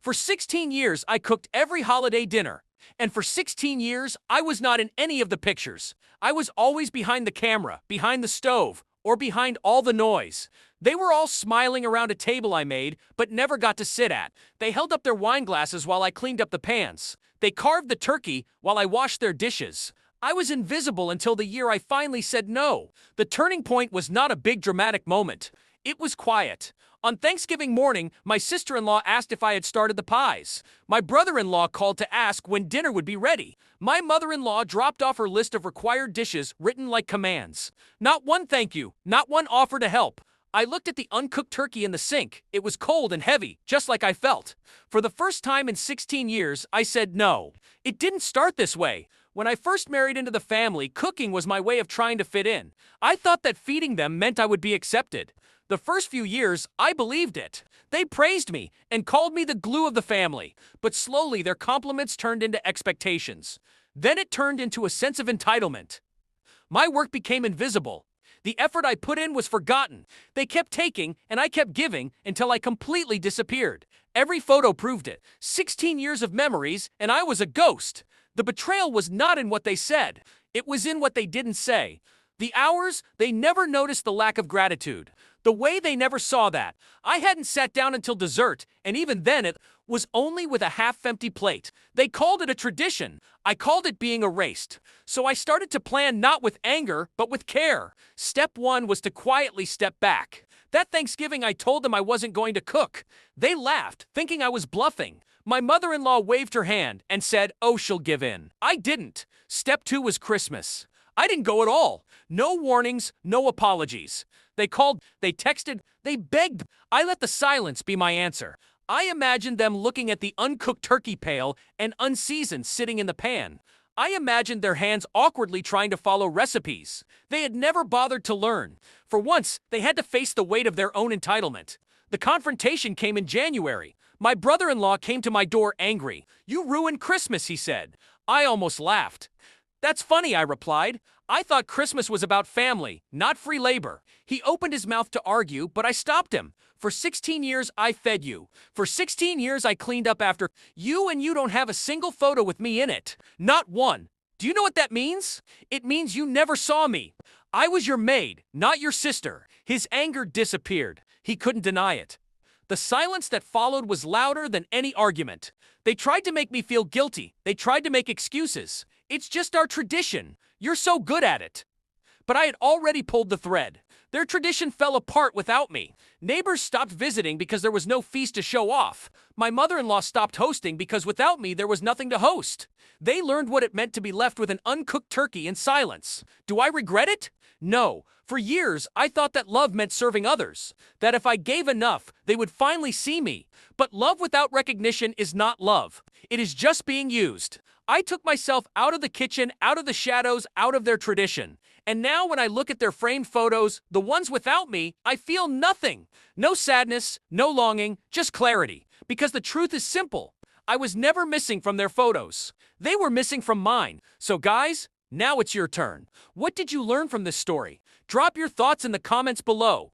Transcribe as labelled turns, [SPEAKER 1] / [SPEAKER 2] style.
[SPEAKER 1] For 16 years, I cooked every holiday dinner. And for 16 years, I was not in any of the pictures. I was always behind the camera, behind the stove, or behind all the noise. They were all smiling around a table I made, but never got to sit at. They held up their wine glasses while I cleaned up the pans. They carved the turkey while I washed their dishes. I was invisible until the year I finally said no. The turning point was not a big dramatic moment. It was quiet. On Thanksgiving morning, my sister-in-law asked if I had started the pies. My brother-in-law called to ask when dinner would be ready. My mother-in-law dropped off her list of required dishes written like commands. Not one thank you, not one offer to help. I looked at the uncooked turkey in the sink. It was cold and heavy, just like I felt. For the first time in 16 years, I said no. It didn't start this way. When I first married into the family, cooking was my way of trying to fit in. I thought that feeding them meant I would be accepted. The first few years, I believed it. They praised me and called me the glue of the family, but slowly their compliments turned into expectations. Then it turned into a sense of entitlement. My work became invisible. The effort I put in was forgotten. They kept taking, and I kept giving until I completely disappeared. Every photo proved it. 16 years of memories, and I was a ghost. The betrayal was not in what they said. It was in what they didn't say. The hours, they never noticed the lack of gratitude. The way they never saw that. I hadn't sat down until dessert, and even then it was only with a half-empty plate. They called it a tradition. I called it being erased. So I started to plan not with anger, but with care. Step one was to quietly step back. That Thanksgiving I told them I wasn't going to cook. They laughed, thinking I was bluffing. My mother-in-law waved her hand and said, "Oh, she'll give in." I didn't. Step two was Christmas. I didn't go at all. No warnings, no apologies. They called, they texted, they begged. I let the silence be my answer. I imagined them looking at the uncooked turkey pale and unseasoned sitting in the pan. I imagined their hands awkwardly trying to follow recipes. They had never bothered to learn. For once, they had to face the weight of their own entitlement. The confrontation came in January. My brother-in-law came to my door angry. "You ruined Christmas," he said. I almost laughed. "That's funny," I replied. "I thought Christmas was about family, not free labor." He opened his mouth to argue, but I stopped him. "For 16 years, I fed you. For 16 years, I cleaned up after you, and you don't have a single photo with me in it. Not one. Do you know what that means? It means you never saw me. I was your maid, not your sister." His anger disappeared. He couldn't deny it. The silence that followed was louder than any argument. They tried to make me feel guilty. They tried to make excuses. "It's just our tradition. You're so good at it." But I had already pulled the thread. Their tradition fell apart without me. Neighbors stopped visiting because there was no feast to show off. My mother-in-law stopped hosting because without me there was nothing to host. They learned what it meant to be left with an uncooked turkey in silence. Do I regret it? No. For years, I thought that love meant serving others. That if I gave enough, they would finally see me. But love without recognition is not love. It is just being used. I took myself out of the kitchen, out of the shadows, out of their tradition. And now when I look at their framed photos, the ones without me, I feel nothing. No sadness, no longing, just clarity. Because the truth is simple. I was never missing from their photos. They were missing from mine. So guys, now it's your turn. What did you learn from this story? Drop your thoughts in the comments below.